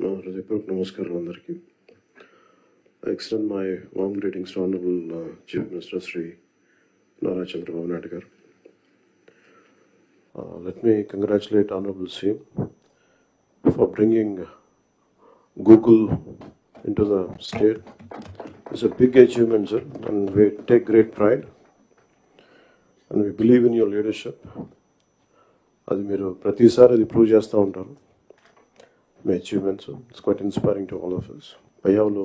హృదయపూర్వక నమస్కారం అందరికీ. I extend my warm greetings to Honorable Chief Minister Sri Nara Chandrababu Naidu garu. Let me congratulate Honorable CM for bringing Google into the state. It's a big achievement, sir, and we take great pride and we believe in your leadership. అది మీరు ప్రతిసారి అది prove చేస్తూ ఉంటారు. మీ achievements it's quite inspiring to all of us. Payyavula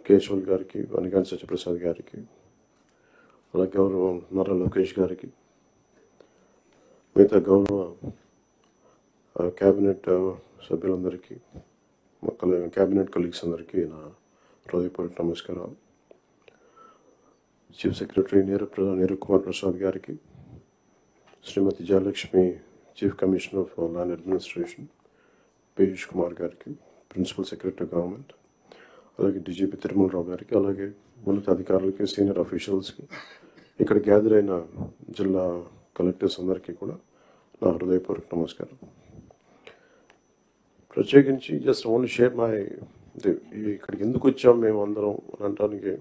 Keshav గారికి, వనిగాని సత్యప్రసాద్ గారికి, అలాగే గౌరవ నారా లోకేష్ గారికి, మిగతా గౌరవ క్యాబినెట్ సభ్యులందరికీ, క్యాబినెట్ కొలీగ్స్ అందరికీ నా హృదయపూర్వక నమస్కారాలు. చీఫ్ సెక్రటరీ నీరు కుమార్ ప్రసాద్ గారికి, Srimati Jayalakshmi chief commissioner for land administration, Piyush Kumar గారికి, ప్రిన్సిపల్ సెక్రటరీ గవర్నమెంట్, అలాగే డీజీపీ తిరుమలరావు గారికి, అలాగే ఉన్నత అధికారులకి, సీనియర్ అఫీషియల్స్కి, ఇక్కడ గ్యాదర్ అయిన జిల్లా కలెక్టర్స్ అందరికీ కూడా నా హృదయపూర్వక నమస్కారం. ప్రత్యేకించి జస్ట్ ఓన్లీ షేర్ మై ఇక్కడికి ఎందుకు వచ్చాం మేము అందరం అని అనడానికి,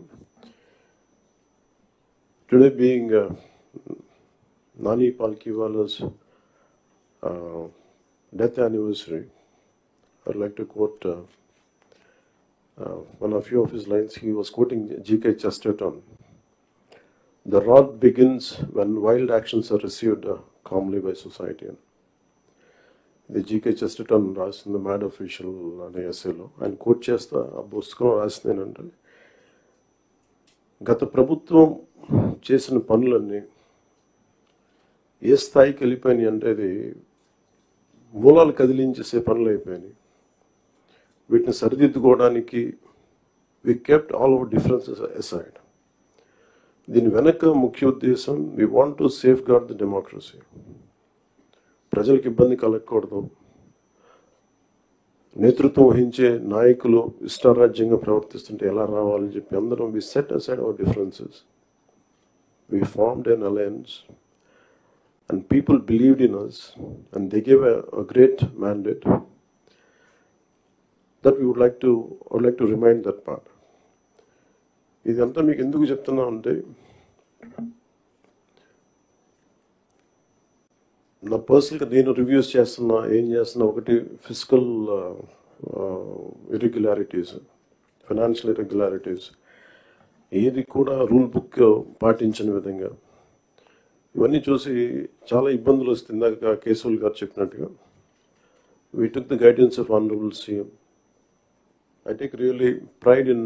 today being Nani Palkhivala's death anniversary, I'd like to quote one of few of his lines. He was quoting G.K. Chesterton. The rot begins when wild actions are received calmly by society. The G.K. Chesterton రాసిన the mad official అనే ఎస్సేలో ఆయన coat చేస్తా ఆ పుస్తకం రాసింది ఏంటంటే, గత ప్రభుత్వం చేసిన పనులన్నీ ఏ స్థాయికి వెళ్ళిపోయినాయి అంటే అది మూలాలు కదిలించేసే పనులు అయిపోయినాయి. వీటిని సరిదిద్దుకోవడానికి we kept all our differences aside. దీని వెనక ముఖ్య ఉద్దేశం, we want to safeguard the democracy. ప్రజలకు ఇబ్బంది కలగకూడదు, నేతృత్వం వహించే నాయకులు ఇష్టారాజ్యంగా ప్రవర్తిస్తుంటే ఎలా రావాలని చెప్పి అందరం we set aside our differences. We formed an alliance and people believed in us and they gave a great mandate that we would like to remind that part. ఇదంతా మీకు ఎందుకు చెప్తున్నా అంటే, నా పర్సనల్గా నేను రివ్యూస్ చేస్తున్నా, ఏం చేస్తున్నా, ఒకటి ఫిజికల్ ఇర్రెగ్యులారిటీస్, ఫైనాన్షియల్ ఇర్రెగ్యులారిటీస్, ఏది కూడా రూల్ బుక్ పాటించని విధంగా ఇవన్నీ చూసి చాలా ఇబ్బందులు వస్తుంది. ఇందాక కేశవుల్ గారు చెప్పినట్టుగా we took the guidance of Honorable CM. I take really pride in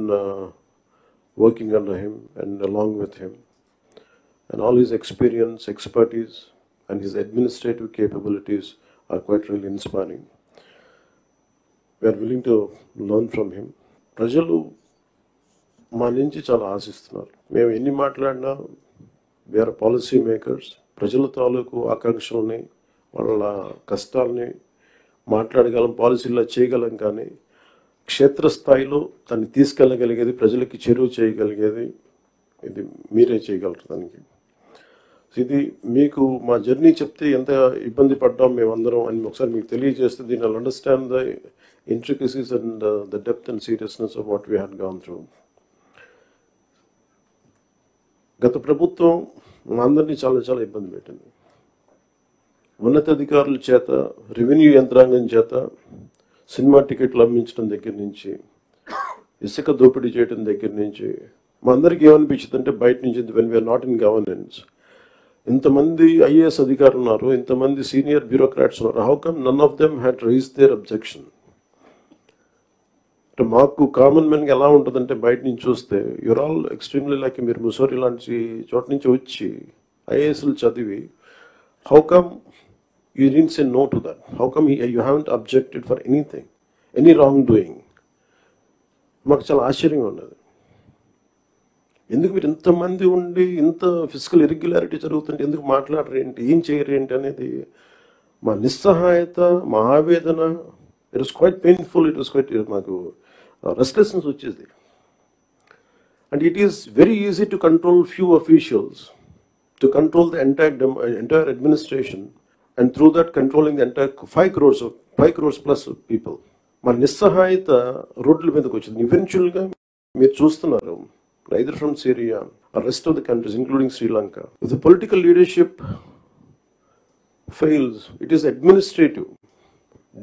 working under him and along with him, and all his experience, expertise and his administrative capabilities are quite really inspiring. We are willing to learn from him. ప్రజలు మా నుంచి చాలా ఆశిస్తున్నారు. మేము ఎన్ని మాట్లాడినా we are policy makers. ప్రజల తాలూకు ఆకాంక్షల్ని, వాళ్ళ కష్టాలని మాట్లాడగలం, పాలసీల్లో చేయగలం, కానీ క్షేత్రస్థాయిలో దాన్ని తీసుకెళ్ళగలిగేది, ప్రజలకి చేరువ చేయగలిగేది ఇది మీరే చేయగలరు. దానికి ఇది మీకు మా జర్నీ చెప్తే ఎంత ఇబ్బంది పడ్డాం మేమందరం అని ఒకసారి మీకు తెలియజేస్తే, దీని I'll understand the intricacies and the depth and seriousness of what we had gone through. గత ప్రభుత్వం అందరినీ చాలా చాలా ఇబ్బంది పెట్టింది. ఉన్నతాధికారుల చేత, రెవెన్యూ యంత్రాంగం చేత సినిమా టికెట్లు అమ్మించడం దగ్గర నుంచి, ఇసుక దోపిడీ చేయడం దగ్గర నుంచి, మా అందరికీ ఏమనిపించింది అంటే, బయట నుంచి when we're not in governance, ఇంతమంది ఐఏఎస్ అధికారులు ఉన్నారు, ఇంతమంది సీనియర్ బ్యూరోక్రాట్స్ ఉన్నారు, how come none of them had raise their objection. అంటే మాకు కామన్ మెన్గా ఎలా ఉంటుందంటే, బయట నుంచి చూస్తే యూర్ ఆల్ ఎక్స్ట్రీమ్లీ లైక్, మీరు ముసోరి లాంటి చోట నుంచి వచ్చి ఐఏఎస్లు చదివి, how come you didn't say no to that, how come you haven't objected for anything, any wrong doing. మాకు చాలా ఆశ్చర్యంగా ఉన్నది. ఎందుకు మీరు ఇంతమంది ఉండి ఇంత ఫిజికల్ ఇర్రెగ్యులారిటీ జరుగుతుంటే ఎందుకు మాట్లాడరు ఏంటి, ఏం చేయరు ఏంటి అనేది మా నిస్సహాయత, మా ఆవేదన. It was quite painful. It was quiet, మాకు రెస్ట్లెస్నెస్ వచ్చేది. And it is very easy to control few officials, to control the entire administration, and through that controlling the entire 5 crores plus of people. మన నిస్సహాయత రోడ్ల మీదకి వచ్చింది. ఈవెన్చువల్గా మీరు చూస్తున్నారు, either from Syria or rest of the countries, including Sri Lanka. If the political leadership fails, it is administrative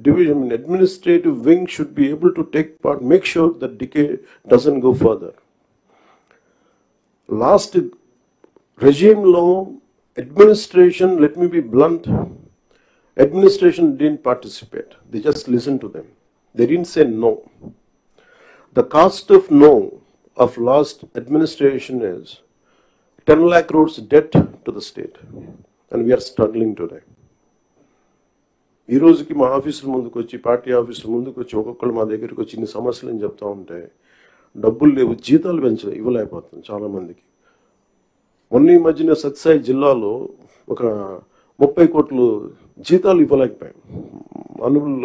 division. Administrative wing should be able to take part, make sure that decay doesn't go further. Last regime law, administration, let me be blunt, administration didn't participate. They just listened to them. They didn't say no. The cost of no of last administration is 10 lakh crores debt to the state, and we are struggling today. ఈ రోజుకి మా ఆఫీసుల ముందుకు వచ్చి, party ఆఫీసుల ముందుకు వచ్చి ఒక్కొక్కరు మా దగ్గరికి వచ్చి ఇన్ని సమస్యలు అని చెప్తా ఉంటే డబ్బులు లేవు, జీతాలు ఇవ్వలేకపోతుంది చాలామందికి. మొన్న ఈ మధ్యన సత్సాయి జిల్లాలో ఒక 30 కోట్లు జీతాలు ఇవ్వలేకపోయాం. అనుబుల్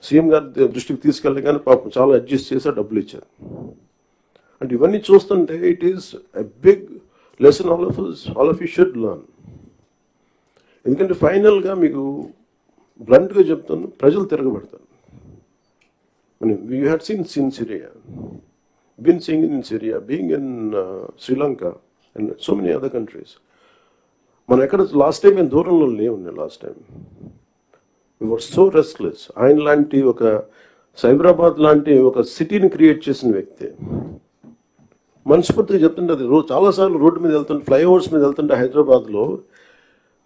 సీఎం గారి దృష్టికి తీసుకెళ్ళగానే పాపం చాలా అడ్జస్ట్ చేసి డబ్బులు ఇచ్చారు. అంటే ఇవన్నీ చూస్తుంటే it is a big lesson all of you should learn. ఎందుకంటే ఫైనల్గా మీకు బ్లంట్గా చెప్తాను, ప్రజలు తిరగబడతారు. You had seen Syria, been seeing in Syria, being in Sri Lanka and so many other countries. మనం ఎక్కడ లాస్ట్ టైం మేము దూరంలో లేవున్నాయి. Last time we were so restless. ఆయన లాంటి ఒక సైబరాబాద్ లాంటి ఒక సిటీని క్రియేట్ చేసిన వ్యక్తి మనస్ఫూర్తిగా చెప్తుంటే, అది చాలాసార్లు రోడ్డు మీద వెళ్తుంటే, ఫ్లైఓవర్స్ మీద వెళ్తుంటే హైదరాబాద్లో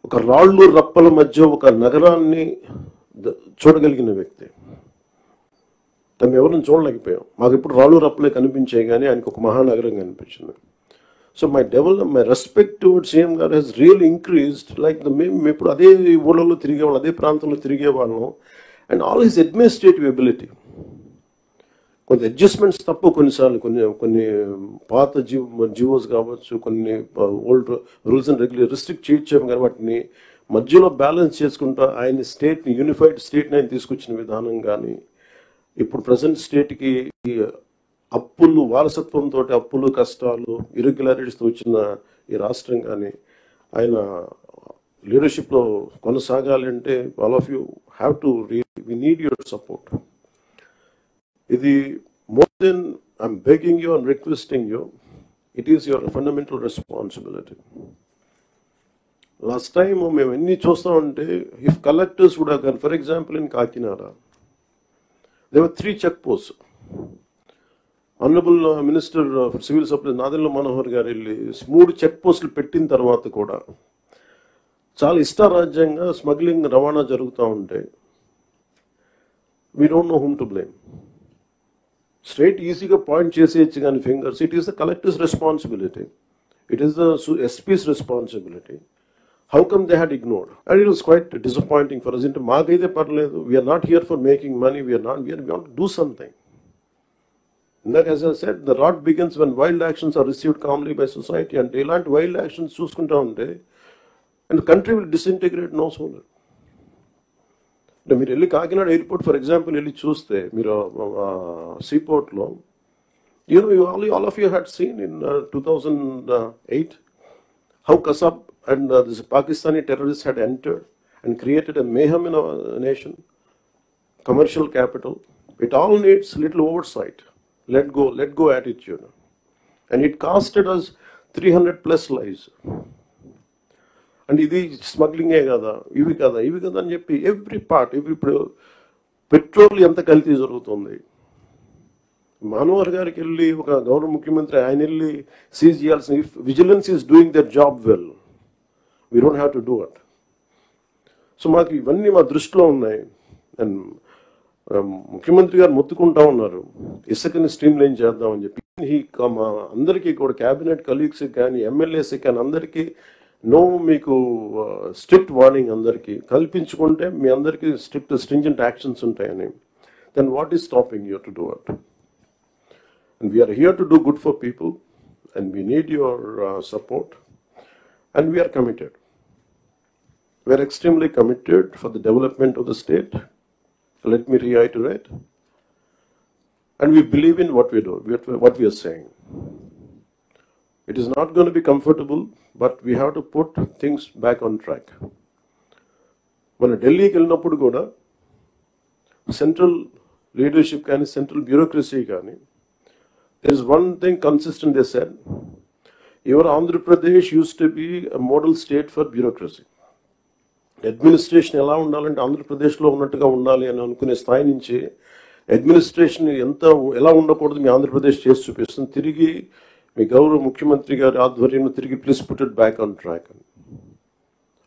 ఒక రాళ్ళు రప్పల మధ్య ఒక నగరాన్ని చూడగలిగిన వ్యక్తి. తను ఎవరిని చూడలేకపోయాం. మాకు ఇప్పుడు రాళ్ళు రప్పలే కనిపించాయి, కానీ ఆయనకు ఒక మహానగరం కనిపించింది. So my respect towards CM గారు has really increased. Like మేము ఇప్పుడు అదే ఊళ్ళలో తిరిగేవాళ్ళం, అదే ప్రాంతంలో తిరిగేవాళ్ళం. And all his administrative ability, కొంత అడ్జస్ట్మెంట్స్ తప్ప కొన్నిసార్లు కొన్ని పాత జియోస్ కావచ్చు, కొన్ని old rules and regulation restrict చేయొచ్చాము, కానీ వాటిని మధ్యలో బ్యాలెన్స్ చేసుకుంటా ఆయన స్టేట్ని, యూనిఫైడ్ స్టేట్ని ఆయన తీసుకొచ్చిన విధానం కానీ, ఇప్పుడు ప్రజెంట్ స్టేట్కి అప్పులు, వారసత్వంతో అప్పులు, కష్టాలు, ఇరెగ్యులారిటీస్తో వచ్చిన ఈ రాష్ట్రం కానీ ఆయన లీడర్షిప్లో కొనసాగాలి అంటే all of you have to we need your support. ఇది more than I'm begging you and requesting you, it is your fundamental responsibility. Last time మేము ఎన్ని చూస్తామంటే, ఇఫ్ కలెక్టర్స్ కూడా కానీ, for example in Kakinada there were 3 check post. Honourable minister for civil supplies Nadendla Manohar గారు వెళ్ళి 3 check పోస్టులు పెట్టిన తర్వాత కూడా చాలా ఇష్టారాజ్యంగా స్మగ్లింగ్, రవాణా జరుగుతూ ఉంటే we don't know whom to blame. Straight ఈజీగా పాయింట్ చేసేయచ్చు కానీ fingers, it is the collector's responsibility, it is the SP's responsibility. How come they had ignored? And it was quite disappointing for us. అంటే మాకైతే పర్లేదు, we're not here for making money, we're want to do something. That, as I said, the rot begins when wild actions are received calmly by society. And ilanti wild actions చూసుకుంటా ఉంటే, and the country will disintegrate no sooner. అంటే మీరు వెళ్ళి Kakinada airport for example వెళ్ళి చూస్తే, మీరు సీపోర్ట్లో, all of you had seen in 2008 how Kasab and this Pakistani terrorists had entered and created a mayhem in our nation, commercial capital. It all needs little oversight. Let go attitude. And it costed us 300+ lives. And ఇది స్మగ్లింగే కదా, ఇవి కదా అని చెప్పి every part, ఇప్పుడు petrol ఎంత కల్తీ జరుగుతుంది. మనోహర్ గారికి వెళ్ళి ఒక గౌరవ ముఖ్యమంత్రి ఆయన వెళ్ళి సీజ్ చేయాల్సిన, vigilance is doing their job well, we don't have to do it. So మాకు ఇవన్నీ మా దృష్టిలో ఉన్నాయి. అండ్ ముఖ్యమంత్రి గారు మొత్తుకుంటా ఉన్నారు ఇసుకని స్ట్రీమ్ లైన్ చేద్దామని చెప్పి. మా అందరికీ కూడా క్యాబినెట్ కలీగ్స్కి కానీ, ఎమ్మెల్యేస్కి కానీ అందరికీ మీకు స్ట్రిక్ట్ వార్నింగ్ అందరికీ కల్పించుకుంటే మీ అందరికీ స్ట్రింజెంట్ యాక్షన్స్ ఉంటాయని. Then what is stopping you to do it? And we're here to do good for people and we need your support and we're committed. We're extremely committed for the development of the state. Let me reiterate, and we believe in what we do, what we are saying. It is not going to be comfortable, but we have to put things back on track. When Delhi ki vellinappudu kuda, central leadership కానీ central bureaucracy కానీ, there is one thing consistent they said, your Andhra Pradesh used to be a model state for bureaucracy. Administration ఎలా ఉండాలంటే ఆంధ్రప్రదేశ్లో ఉన్నట్టుగా ఉండాలి అని అనుకునే స్థాయి నుంచి అడ్మినిస్ట్రేషన్ ఎలా ఉండకూడదు మీ ఆంధ్రప్రదేశ్ చేసి చూపిస్తుంది. తిరిగి మీ గౌరవ ముఖ్యమంత్రి గారి ఆధ్వర్యంలో తిరిగి please put it back on track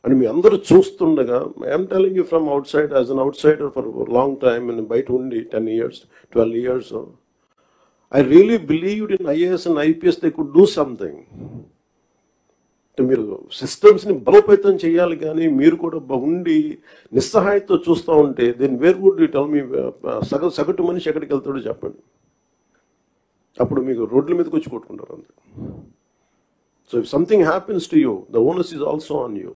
అని మీ అందరూ చూస్తుండగా, I'm telling you from out side as an out cider for long time అని బయట ఉండి 10 years 12 years I really believed in IAS and IPS they could do something. మీరు సిస్టమ్స్ని బలోపేతం చేయాలి, కానీ మీరు కూడా ఉండి నిస్సహాయతో చూస్తూ ఉంటే then where would you tell me సగటు మనిషి ఎక్కడికి వెళ్తాడో చెప్పండి. అప్పుడు మీకు రోడ్ల మీదకి వచ్చి కొట్టుకుంటారు అంతే. So if something happens to you, the onus is also on you.